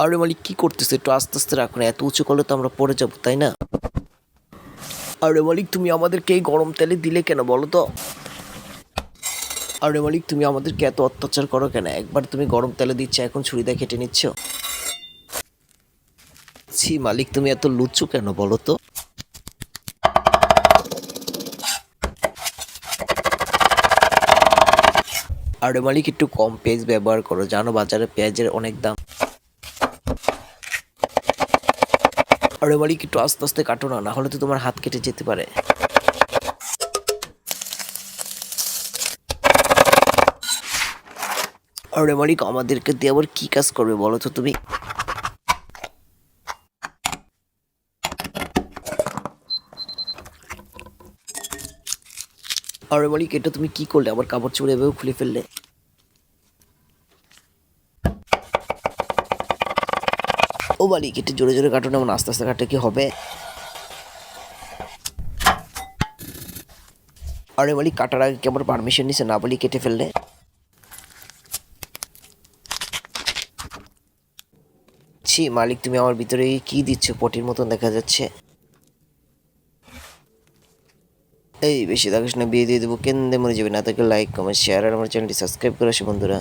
আরে মালিক কি করতেছে? একটু আস্তে আস্তে রাখুন, এত উঁচু করলে তো আমরা পড়ে যাবো, তাই না? আরে মালিক তুমি আমাদেরকে এই গরম তেলে দিলে কেন বলো তো? আরে মালিক তুমি আমাদেরকে এত অত্যাচার করো কেন? একবার তুমি গরম তেলে দিচ্ছ, এখন ছুরি দিয়ে কেটে নিচ্ছ। ছি মালিক, তুমি এত লুচ্চু কেন বলো তো? আরে মালিক একটু কম পেঁয়াজ ব্যবহার করো, জানো বাজারে পেঁয়াজের অনেক দাম। আরে মালিক একটু আস্তে আস্তে কাটো না, না হলে তো তোমার হাত কেটে যেতে পারে। আরে মালিক আমাদেরকে দিয়ে আবার কি কাজ করবে বলো তো তুমি? আরে মালিক এটা তুমি কি করলে? আবার কাপড় চোপড় এভাবে খুলে ফেললে? ও মালিক একটু জোরে জোরে কাটো না, এমন আস্তে আস্তে কাটলে কি হবে? আরে মালিক কাটার আগে কি আমার পারমিশন নিছে? না বলি কেটে ফেললে? ছি মালিক, তুমি আমার ভিতরে কি দিচ্ছ? পটির মতন দেখা যাচ্ছে। এই বেশি দেখাস না, বিয়ে দিয়ে দেবো, কেন্দ্রে মরে যাবে না। তাকে লাইক কমেন্ট শেয়ার আর আমার চ্যানেলটি সাবস্ক্রাইব করে আসো বন্ধুরা।